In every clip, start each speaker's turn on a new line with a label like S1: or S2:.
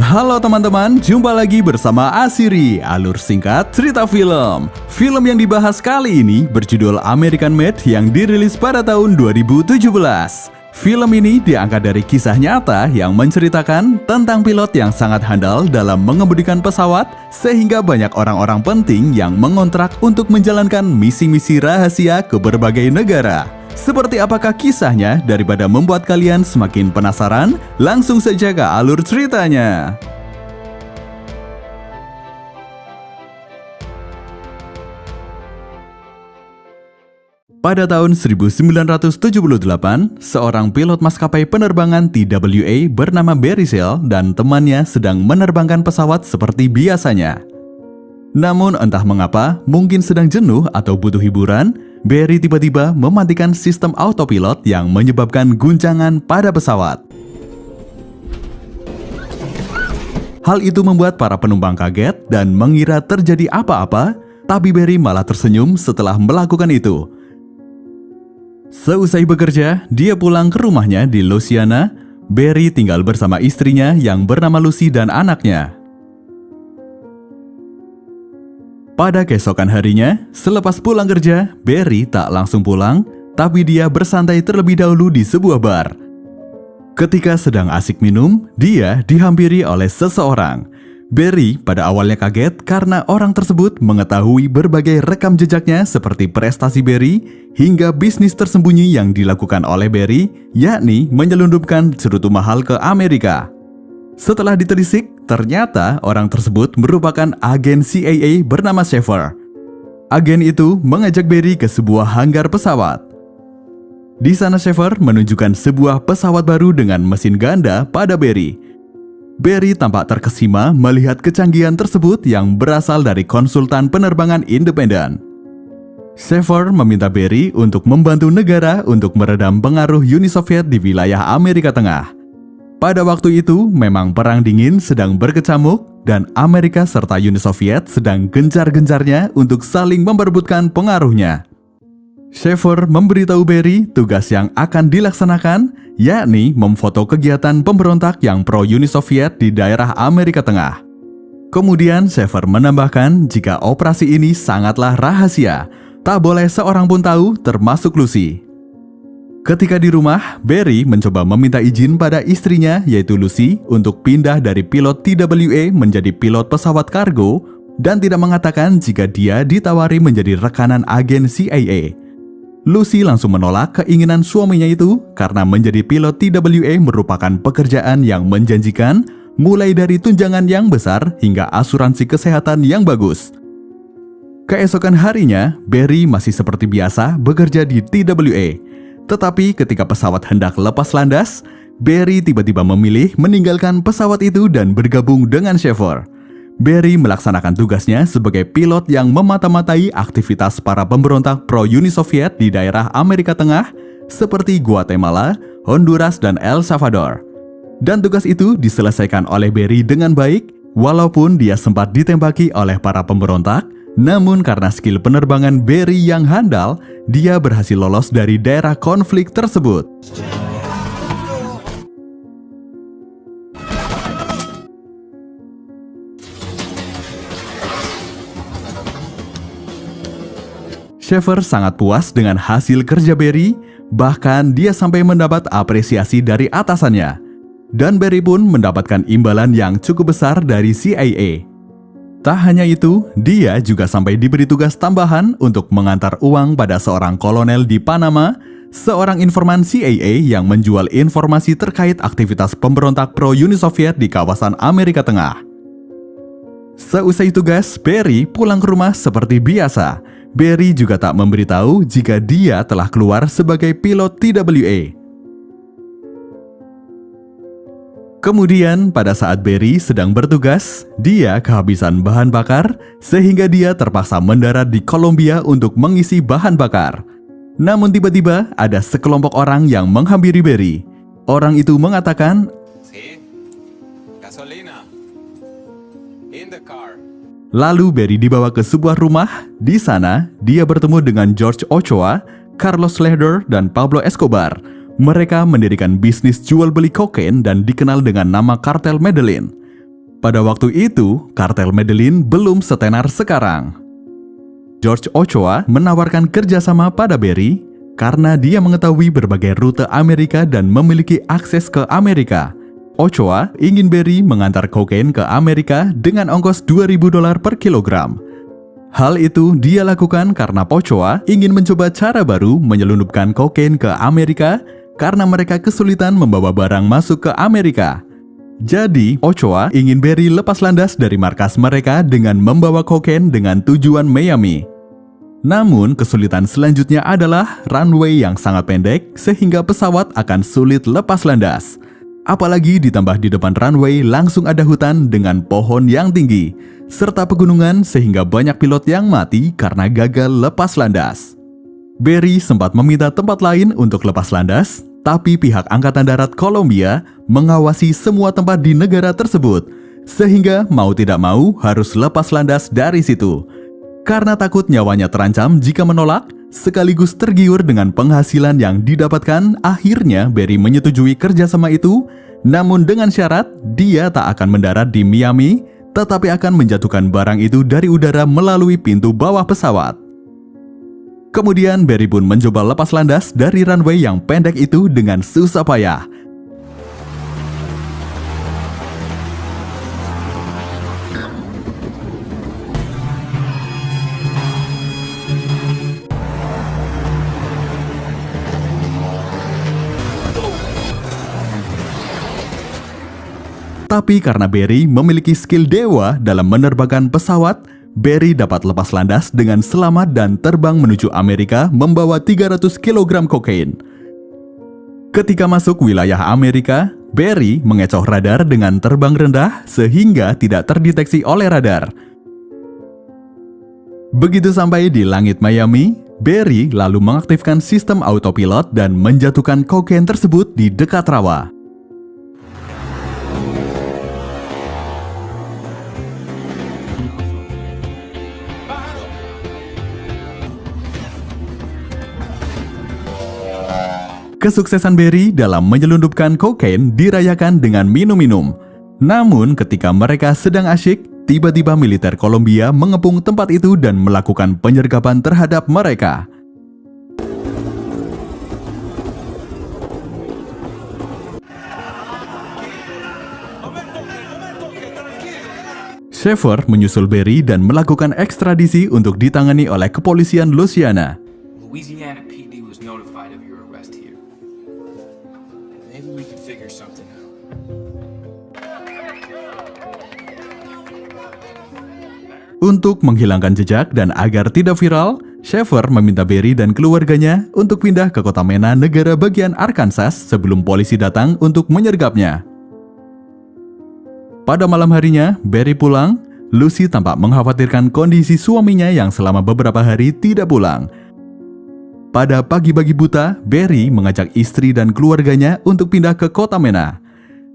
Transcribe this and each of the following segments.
S1: Halo teman-teman, jumpa lagi bersama Asiri, alur singkat cerita film. Film yang dibahas kali ini berjudul American Made yang dirilis pada tahun 2017. Film ini diangkat dari kisah nyata yang menceritakan tentang pilot yang sangat handal dalam mengemudikan pesawat sehingga banyak orang-orang penting yang mengontrak untuk menjalankan misi-misi rahasia ke berbagai negara. Seperti apakah kisahnya? Daripada membuat kalian semakin penasaran, langsung saja ke alur ceritanya. Pada tahun 1978, seorang pilot maskapai penerbangan TWA bernama Barry Sale dan temannya sedang menerbangkan pesawat seperti biasanya. Namun entah mengapa, mungkin sedang jenuh atau butuh hiburan, Barry tiba-tiba mematikan sistem autopilot yang menyebabkan guncangan pada pesawat. Hal itu membuat para penumpang kaget dan mengira terjadi apa-apa, tapi Barry malah tersenyum setelah melakukan itu. Seusai bekerja, dia pulang ke rumahnya di Louisiana. Barry tinggal bersama istrinya yang bernama Lucy dan anaknya. Pada keesokan harinya, selepas pulang kerja, Barry tak langsung pulang, tapi dia bersantai terlebih dahulu di sebuah bar. Ketika sedang asik minum, dia dihampiri oleh seseorang. Barry pada awalnya kaget karena orang tersebut mengetahui berbagai rekam jejaknya seperti prestasi Barry hingga bisnis tersembunyi yang dilakukan oleh Barry, yakni menyelundupkan cerutu mahal ke Amerika. Setelah ditelisik, ternyata orang tersebut merupakan agen CIA bernama Sheffer. Agen itu mengajak Barry ke sebuah hanggar pesawat. Di sana Sheffer menunjukkan sebuah pesawat baru dengan mesin ganda pada Barry. Barry tampak terkesima melihat kecanggihan tersebut yang berasal dari konsultan penerbangan independen. Sheffer meminta Barry untuk membantu negara untuk meredam pengaruh Uni Soviet di wilayah Amerika Tengah. Pada waktu itu, memang perang dingin sedang berkecamuk dan Amerika serta Uni Soviet sedang gencar-gencarnya untuk saling memperebutkan pengaruhnya. Sheffer memberitahu Barry tugas yang akan dilaksanakan, yakni memfoto kegiatan pemberontak yang pro-Uni Soviet di daerah Amerika Tengah. Kemudian Sheffer menambahkan jika operasi ini sangatlah rahasia, tak boleh seorang pun tahu termasuk Lucy. Ketika di rumah, Barry mencoba meminta izin pada istrinya yaitu Lucy untuk pindah dari pilot TWA menjadi pilot pesawat kargo dan tidak mengatakan jika dia ditawari menjadi rekanan agen CIA. Lucy langsung menolak keinginan suaminya itu karena menjadi pilot TWA merupakan pekerjaan yang menjanjikan mulai dari tunjangan yang besar hingga asuransi kesehatan yang bagus. Keesokan harinya, Barry masih seperti biasa bekerja di TWA. Tetapi ketika pesawat hendak lepas landas, Barry tiba-tiba memilih meninggalkan pesawat itu dan bergabung dengan Sheffer. Barry melaksanakan tugasnya sebagai pilot yang memata-matai aktivitas para pemberontak pro-Uni Soviet di daerah Amerika Tengah seperti Guatemala, Honduras, dan El Salvador. Dan tugas itu diselesaikan oleh Barry dengan baik, walaupun dia sempat ditembaki oleh para pemberontak. Namun karena skill penerbangan Barry yang handal, dia berhasil lolos dari daerah konflik tersebut. Sheffer sangat puas dengan hasil kerja Barry, bahkan dia sampai mendapat apresiasi dari atasannya. Dan Barry pun mendapatkan imbalan yang cukup besar dari CIA. Tak hanya itu, dia juga sampai diberi tugas tambahan untuk mengantar uang pada seorang kolonel di Panama, seorang informan CIA yang menjual informasi terkait aktivitas pemberontak pro-Uni Soviet di kawasan Amerika Tengah. Seusai tugas, Barry pulang ke rumah seperti biasa. Barry juga tak memberitahu jika dia telah keluar sebagai pilot TWA. Kemudian pada saat Barry sedang bertugas, dia kehabisan bahan bakar sehingga dia terpaksa mendarat di Kolombia untuk mengisi bahan bakar. Namun tiba-tiba ada sekelompok orang yang menghampiri Barry. Orang itu mengatakan, lalu Barry dibawa ke sebuah rumah. Di sana, dia bertemu dengan George Ochoa, Carlos Lehder, dan Pablo Escobar. Mereka mendirikan bisnis jual beli kokain dan dikenal dengan nama kartel Medellin. Pada waktu itu, kartel Medellin belum setenar sekarang. George Ochoa menawarkan kerjasama pada Berry karena dia mengetahui berbagai rute Amerika dan memiliki akses ke Amerika. Ochoa ingin Berry mengantar kokain ke Amerika dengan ongkos $2.000 per kilogram. Hal itu dia lakukan karena Ochoa ingin mencoba cara baru menyelundupkan kokain ke Amerika karena mereka kesulitan membawa barang masuk ke Amerika. Jadi, Ochoa ingin Berry lepas landas dari markas mereka dengan membawa kokain dengan tujuan Miami. Namun, kesulitan selanjutnya adalah runway yang sangat pendek sehingga pesawat akan sulit lepas landas. Apalagi ditambah di depan runway langsung ada hutan dengan pohon yang tinggi, serta pegunungan sehingga banyak pilot yang mati karena gagal lepas landas. Berry sempat meminta tempat lain untuk lepas landas, tapi pihak Angkatan Darat Kolombia mengawasi semua tempat di negara tersebut, sehingga mau tidak mau harus lepas landas dari situ. Karena takut nyawanya terancam jika menolak, sekaligus tergiur dengan penghasilan yang didapatkan, akhirnya Berry menyetujui kerjasama itu, namun dengan syarat dia tak akan mendarat di Miami, tetapi akan menjatuhkan barang itu dari udara melalui pintu bawah pesawat. Kemudian Berry pun mencoba lepas landas dari runway yang pendek itu dengan susah payah. Tapi karena Berry memiliki skill dewa dalam menerbangkan pesawat, Berry dapat lepas landas dengan selamat dan terbang menuju Amerika membawa 300 kg kokain. Ketika masuk wilayah Amerika, Berry mengecoh radar dengan terbang rendah sehingga tidak terdeteksi oleh radar. Begitu sampai di langit Miami, Berry lalu mengaktifkan sistem autopilot dan menjatuhkan kokain tersebut di dekat rawa. Kesuksesan Berry dalam menyelundupkan kokain dirayakan dengan minum-minum. Namun ketika mereka sedang asyik, tiba-tiba militer Kolombia mengepung tempat itu dan melakukan penyergapan terhadap mereka. Schaefer menyusul Berry dan melakukan ekstradisi untuk ditangani oleh kepolisian Louisiana.
S2: Louisiana PD was notified of your arrest here. Maybe we can figure something out.
S1: Untuk menghilangkan jejak dan agar tidak viral, Schaefer meminta Berry dan keluarganya untuk pindah ke kota Mena, negara bagian Arkansas sebelum polisi datang untuk menyergapnya. Pada malam harinya, Berry pulang. Lucy tampak mengkhawatirkan kondisi suaminya yang selama beberapa hari tidak pulang. Pada pagi-pagi buta, Berry mengajak istri dan keluarganya untuk pindah ke kota Mena.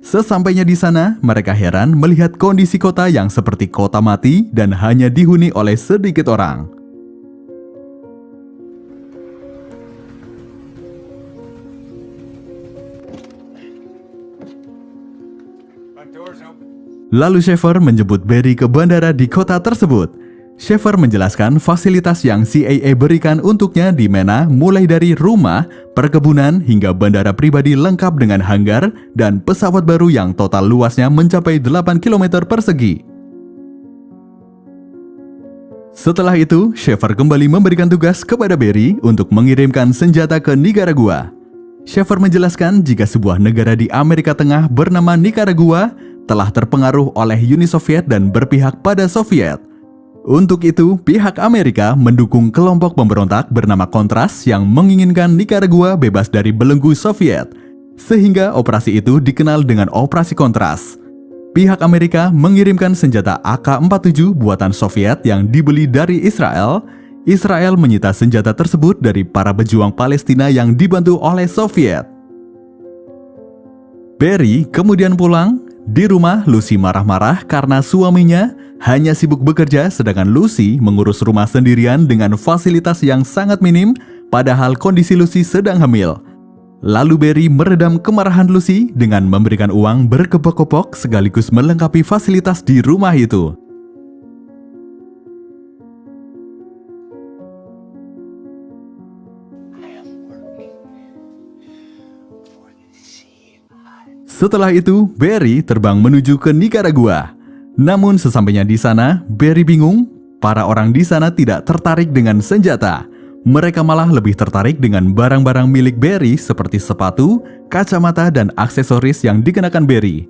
S1: Sesampainya di sana, mereka heran melihat kondisi kota yang seperti kota mati dan hanya dihuni oleh sedikit orang. Lalu Schaefer menjemput Berry ke bandara di kota tersebut. Schaefer menjelaskan fasilitas yang CIA berikan untuknya di Mena, mulai dari rumah, perkebunan, hingga bandara pribadi lengkap dengan hanggar dan pesawat baru yang total luasnya mencapai 8 km persegi. Setelah itu, Schaefer kembali memberikan tugas kepada Berry untuk mengirimkan senjata ke Nicaragua. Schaefer menjelaskan jika sebuah negara di Amerika Tengah bernama Nicaragua telah terpengaruh oleh Uni Soviet dan berpihak pada Soviet. Untuk itu, pihak Amerika mendukung kelompok pemberontak bernama Contras yang menginginkan Nicaragua bebas dari belenggu Soviet, sehingga operasi itu dikenal dengan Operasi Contras. Pihak Amerika mengirimkan senjata AK-47 buatan Soviet yang dibeli dari Israel. Israel menyita senjata tersebut dari para pejuang Palestina yang dibantu oleh Soviet. Berry kemudian pulang. Di rumah, Lucy marah-marah karena suaminya hanya sibuk bekerja, sedangkan Lucy mengurus rumah sendirian dengan fasilitas yang sangat minim, padahal kondisi Lucy sedang hamil. Lalu Barry meredam kemarahan Lucy dengan memberikan uang berkepok-kepok sekaligus melengkapi fasilitas di rumah itu. Setelah itu, Barry terbang menuju ke Nicaragua. Namun sesampainya di sana, Barry bingung. Para orang di sana tidak tertarik dengan senjata. Mereka malah lebih tertarik dengan barang-barang milik Barry seperti sepatu, kacamata, dan aksesoris yang dikenakan Barry.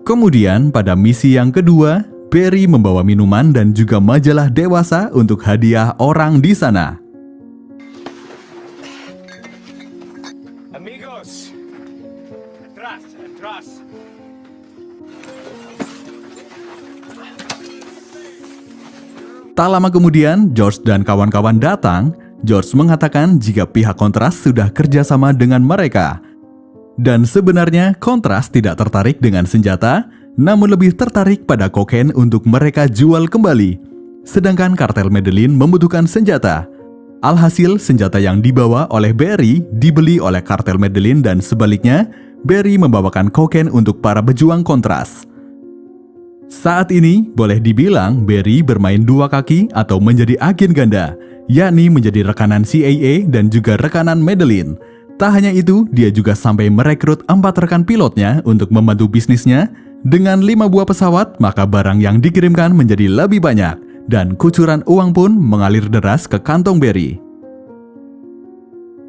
S1: Kemudian pada misi yang kedua, Barry membawa minuman dan juga majalah dewasa untuk hadiah orang di sana.
S2: Amigos, atrás, atrás.
S1: Tak lama kemudian, George dan kawan-kawan datang. George mengatakan jika pihak Kontras sudah kerjasama dengan mereka. Dan sebenarnya Kontras tidak tertarik dengan senjata, namun lebih tertarik pada kokain untuk mereka jual kembali. Sedangkan kartel Medellin membutuhkan senjata. Alhasil, senjata yang dibawa oleh Barry dibeli oleh kartel Medellin dan sebaliknya, Barry membawakan kokain untuk para pejuang Kontras. Saat ini, boleh dibilang Barry bermain dua kaki atau menjadi agen ganda, yakni menjadi rekanan CIA dan juga rekanan Medellin. Tak hanya itu, dia juga sampai merekrut 4 rekan pilotnya untuk membantu bisnisnya. Dengan 5 buah pesawat, maka barang yang dikirimkan menjadi lebih banyak, dan kucuran uang pun mengalir deras ke kantong Barry.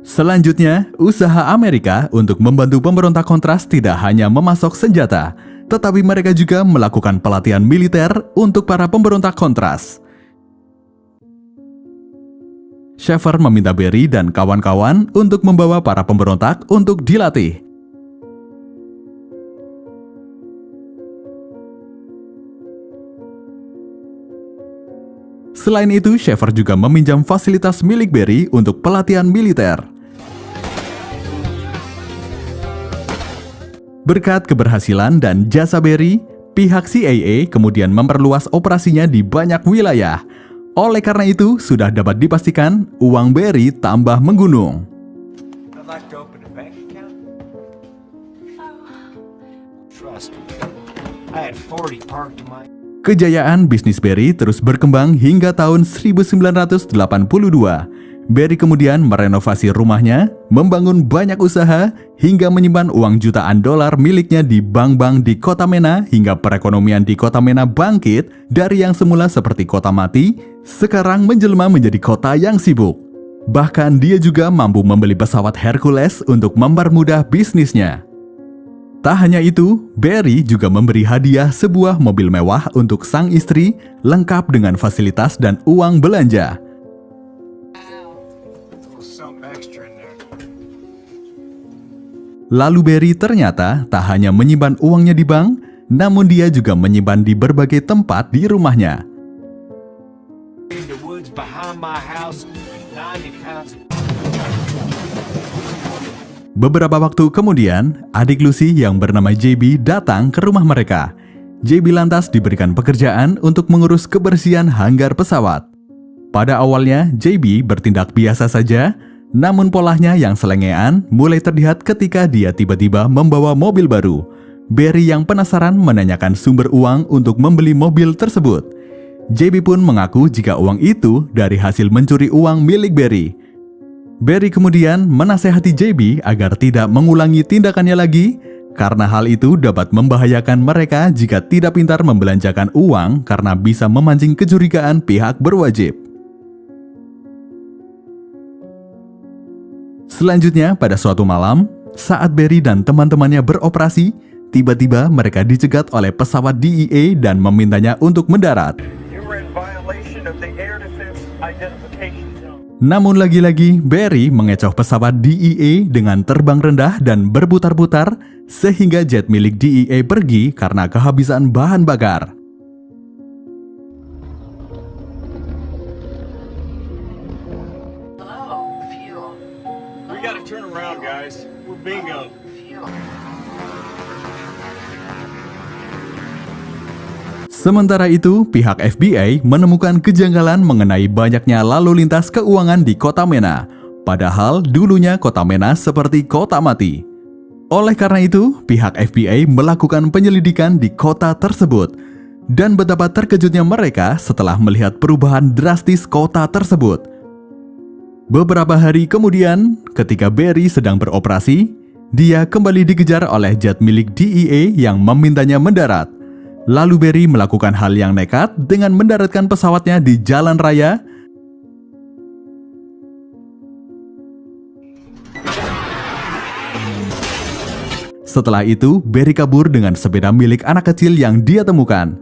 S1: Selanjutnya, usaha Amerika untuk membantu pemberontak Kontras tidak hanya memasok senjata, tetapi mereka juga melakukan pelatihan militer untuk para pemberontak Kontras. Schaefer meminta Barry dan kawan-kawan untuk membawa para pemberontak untuk dilatih. Selain itu, Schaefer juga meminjam fasilitas milik Barry untuk pelatihan militer. Berkat keberhasilan dan jasa Barry, pihak CIA kemudian memperluas operasinya di banyak wilayah. Oleh karena itu, sudah dapat dipastikan uang Barry tambah menggunung.
S2: I'd like to open a bank account. Trust me. I had 40 parked in my...
S1: Kejayaan bisnis Barry terus berkembang hingga tahun 1982. Barry kemudian merenovasi rumahnya, membangun banyak usaha, hingga menyimpan uang jutaan dolar miliknya di bank-bank di Kota Mena hingga perekonomian di Kota Mena bangkit dari yang semula seperti kota mati, sekarang menjelma menjadi kota yang sibuk. Bahkan dia juga mampu membeli pesawat Hercules untuk mempermudah bisnisnya. Tak hanya itu, Barry juga memberi hadiah sebuah mobil mewah untuk sang istri, lengkap dengan fasilitas dan uang belanja. Lalu Barry ternyata tak hanya menyimpan uangnya di bank, namun dia juga menyimpan di berbagai tempat di rumahnya. Beberapa waktu kemudian, adik Lucy yang bernama JB datang ke rumah mereka. JB lantas diberikan pekerjaan untuk mengurus kebersihan hanggar pesawat. Pada awalnya, JB bertindak biasa saja, namun polanya yang selengean mulai terlihat ketika dia tiba-tiba membawa mobil baru. Barry yang penasaran menanyakan sumber uang untuk membeli mobil tersebut. JB pun mengaku jika uang itu dari hasil mencuri uang milik Barry. Barry kemudian menasehati JB agar tidak mengulangi tindakannya lagi, karena hal itu dapat membahayakan mereka jika tidak pintar membelanjakan uang karena bisa memancing kecurigaan pihak berwajib. Selanjutnya, pada suatu malam, saat Barry dan teman-temannya beroperasi, tiba-tiba mereka dicegat oleh pesawat DEA dan memintanya untuk mendarat. Namun lagi-lagi, Barry mengecoh pesawat DEA dengan terbang rendah dan berputar-putar, sehingga jet milik DEA pergi karena kehabisan bahan bakar.
S2: We gotta turn around, guys. We're bingo.
S1: Sementara itu, pihak FBI menemukan kejanggalan mengenai banyaknya lalu lintas keuangan di Kota Mena. Padahal dulunya Kota Mena seperti kota mati. Oleh karena itu, pihak FBI melakukan penyelidikan di kota tersebut. Dan betapa terkejutnya mereka setelah melihat perubahan drastis kota tersebut. Beberapa hari kemudian, ketika Barry sedang beroperasi, dia kembali dikejar oleh jet milik DEA yang memintanya mendarat. Lalu Barry melakukan hal yang nekat dengan mendaratkan pesawatnya di jalan raya. Setelah itu, Barry kabur dengan sepeda milik anak kecil yang dia temukan.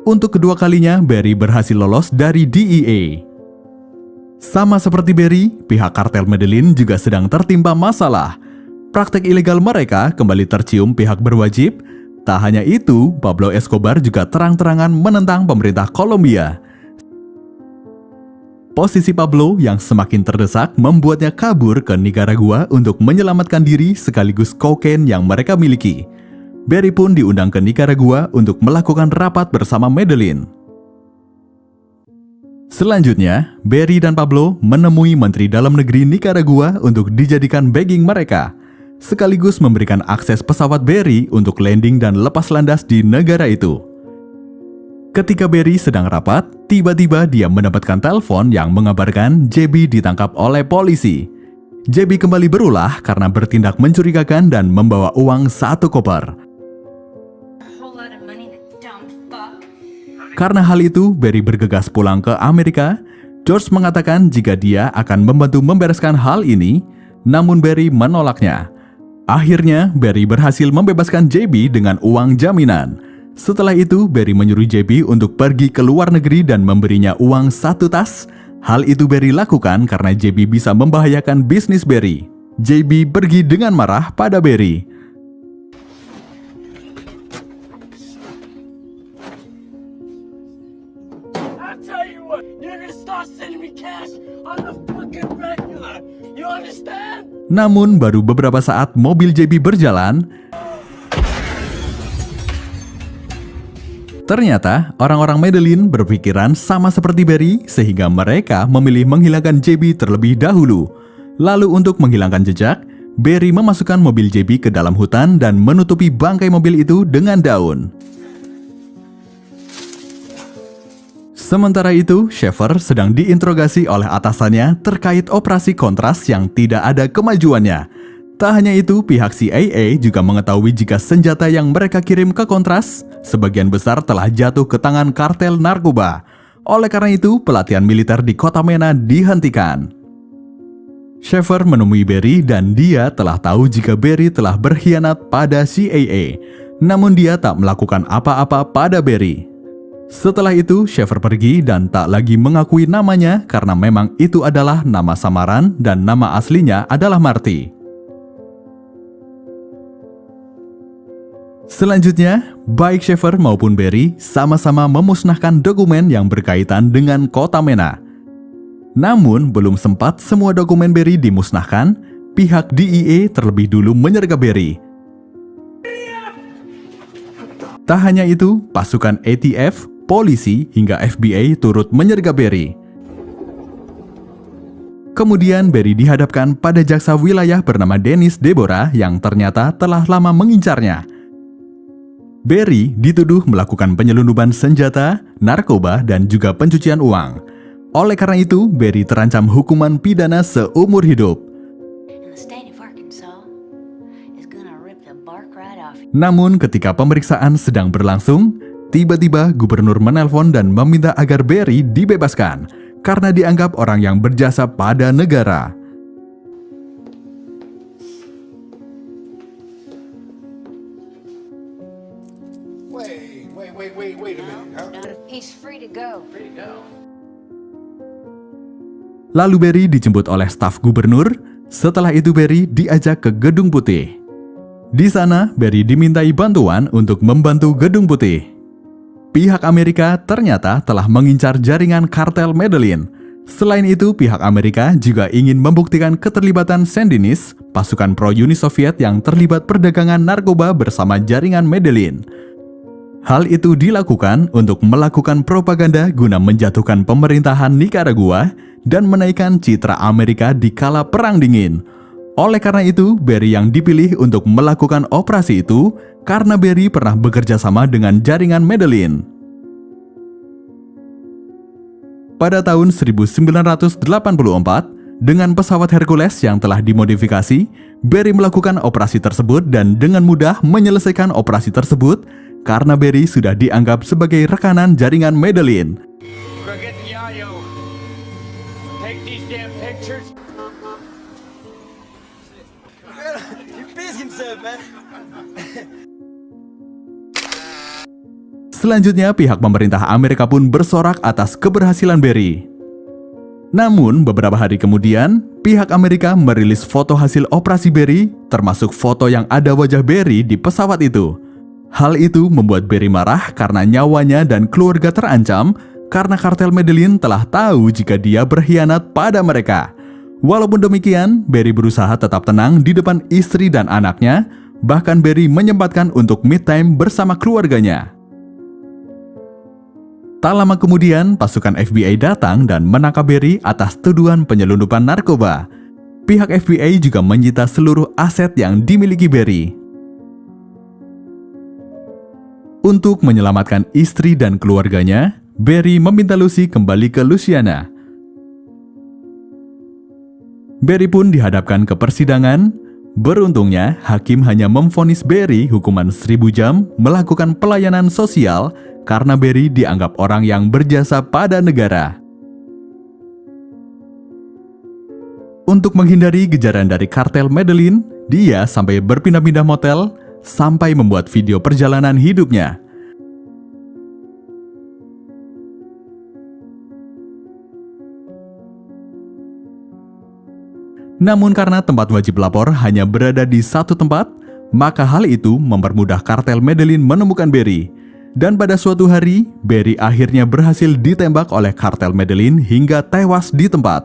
S1: Untuk kedua kalinya, Barry berhasil lolos dari DEA. Sama seperti Barry, pihak kartel Medellin juga sedang tertimpa masalah. Praktek ilegal mereka kembali tercium pihak berwajib. Tak hanya itu, Pablo Escobar juga terang-terangan menentang pemerintah Kolombia. Posisi Pablo yang semakin terdesak membuatnya kabur ke Nicaragua untuk menyelamatkan diri sekaligus kokain yang mereka miliki. Barry pun diundang ke Nicaragua untuk melakukan rapat bersama Medellin. Selanjutnya, Barry dan Pablo menemui Menteri Dalam Negeri Nicaragua untuk dijadikan backing mereka, sekaligus memberikan akses pesawat Barry untuk landing dan lepas landas di negara itu. Ketika Barry sedang rapat, tiba-tiba dia mendapatkan telepon yang mengabarkan JB ditangkap oleh polisi. JB kembali berulah karena bertindak mencurigakan dan membawa uang 1 koper. Karena hal itu, Barry bergegas pulang ke Amerika. George mengatakan jika dia akan membantu membereskan hal ini, namun Barry menolaknya. Akhirnya, Barry berhasil membebaskan JB dengan uang jaminan. Setelah itu, Barry menyuruh JB untuk pergi ke luar negeri dan memberinya uang 1 tas. Hal itu Barry lakukan karena JB bisa membahayakan bisnis Barry. JB pergi dengan marah pada Barry. Namun baru beberapa saat mobil JB berjalan, ternyata orang-orang Medellin berpikiran sama seperti Barry sehingga mereka memilih menghilangkan JB terlebih dahulu. Lalu untuk menghilangkan jejak, Barry memasukkan mobil JB ke dalam hutan dan menutupi bangkai mobil itu dengan daun. Sementara itu, Schaefer sedang diinterogasi oleh atasannya terkait operasi kontras yang tidak ada kemajuannya. Tak hanya itu, pihak CIA juga mengetahui jika senjata yang mereka kirim ke kontras sebagian besar telah jatuh ke tangan kartel narkoba. Oleh karena itu, pelatihan militer di Kota Mena dihentikan. Schaefer menemui Barry dan dia telah tahu jika Barry telah berkhianat pada CIA. Namun dia tak melakukan apa-apa pada Barry. Setelah itu, Schaefer pergi dan tak lagi mengakui namanya karena memang itu adalah nama samaran dan nama aslinya adalah Marty. Selanjutnya, baik Schaefer maupun Barry sama-sama memusnahkan dokumen yang berkaitan dengan Kota Mena. Namun, belum sempat semua dokumen Barry dimusnahkan, pihak DEA terlebih dulu menyergap Barry. Tak hanya itu, pasukan ATF, polisi, hingga FBI turut menyergap Barry. Kemudian Barry dihadapkan pada jaksa wilayah bernama Dennis Deborah yang ternyata telah lama mengincarnya. Barry dituduh melakukan penyelundupan senjata, narkoba, dan juga pencucian uang. Oleh karena itu, Barry terancam hukuman pidana seumur hidup. Namun ketika pemeriksaan sedang berlangsung, tiba-tiba gubernur menelpon dan meminta agar Barry dibebaskan karena dianggap orang yang berjasa pada negara.
S2: Wait a minute, huh?
S3: He's free to go.
S1: Lalu Barry dijemput oleh staf gubernur. Setelah itu Barry diajak ke Gedung Putih. Di sana, Barry dimintai bantuan untuk membantu Gedung Putih. Pihak Amerika ternyata telah mengincar jaringan kartel Medellin. Selain itu, pihak Amerika juga ingin membuktikan keterlibatan Sandinis pasukan pro-Uni Soviet yang terlibat perdagangan narkoba bersama jaringan Medellin. Hal itu dilakukan untuk melakukan propaganda guna menjatuhkan pemerintahan Nicaragua dan menaikkan citra Amerika di kala Perang Dingin. Oleh karena itu, Berry yang dipilih untuk melakukan operasi itu karena Berry pernah bekerja sama dengan jaringan Medellin. Pada tahun 1984, dengan pesawat Hercules yang telah dimodifikasi, Berry melakukan operasi tersebut dan dengan mudah menyelesaikan operasi tersebut karena Berry sudah dianggap sebagai rekanan jaringan Medellin.
S2: Forget the yayo. Take these damn pictures.
S3: He pissed himself, man.
S1: Selanjutnya, pihak pemerintah Amerika pun bersorak atas keberhasilan Berry. Namun, beberapa hari kemudian, pihak Amerika merilis foto hasil operasi Berry, termasuk foto yang ada wajah Berry di pesawat itu. Hal itu membuat Berry marah karena nyawanya dan keluarga terancam karena kartel Medellin telah tahu jika dia berkhianat pada mereka. Walaupun demikian, Berry berusaha tetap tenang di depan istri dan anaknya, bahkan Berry menyempatkan untuk me time bersama keluarganya. Tak lama kemudian, pasukan FBI datang dan menangkap Berry atas tuduhan penyelundupan narkoba. Pihak FBI juga menyita seluruh aset yang dimiliki Berry. Untuk menyelamatkan istri dan keluarganya, Berry meminta Lucy kembali ke Louisiana. Berry pun dihadapkan ke persidangan. Beruntungnya, hakim hanya memvonis Berry hukuman 1000 jam melakukan pelayanan sosial karena Berry dianggap orang yang berjasa pada negara. Untuk menghindari kejaran dari kartel Medellin, dia sampai berpindah-pindah motel sampai membuat video perjalanan hidupnya. Namun karena tempat wajib lapor hanya berada di satu tempat, maka hal itu mempermudah kartel Medellin menemukan Berry. Dan pada suatu hari, Berry akhirnya berhasil ditembak oleh kartel Medellin hingga tewas di tempat.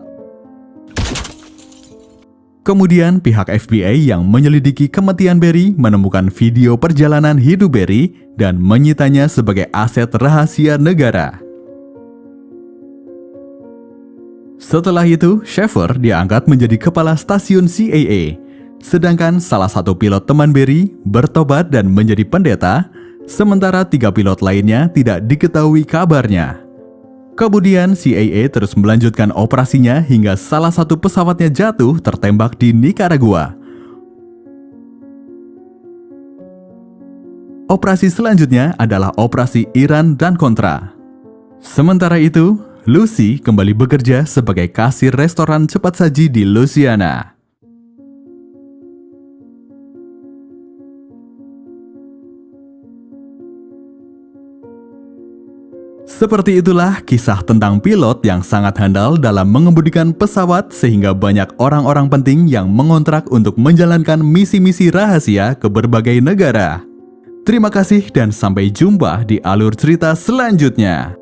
S1: Kemudian pihak FBI yang menyelidiki kematian Berry menemukan video perjalanan hidup Berry dan menyitanya sebagai aset rahasia negara. Setelah itu, Schaefer diangkat menjadi kepala stasiun CIA. Sedangkan salah satu pilot teman Berry bertobat dan menjadi pendeta, sementara 3 pilot lainnya tidak diketahui kabarnya. Kemudian CIA terus melanjutkan operasinya hingga salah satu pesawatnya jatuh tertembak di Nicaragua. Operasi selanjutnya adalah operasi Iran dan Contra. Sementara itu, Lucy kembali bekerja sebagai kasir restoran cepat saji di Louisiana. Seperti itulah kisah tentang pilot yang sangat handal dalam mengemudikan pesawat sehingga banyak orang-orang penting yang mengontrak untuk menjalankan misi-misi rahasia ke berbagai negara. Terima kasih dan sampai jumpa di alur cerita selanjutnya.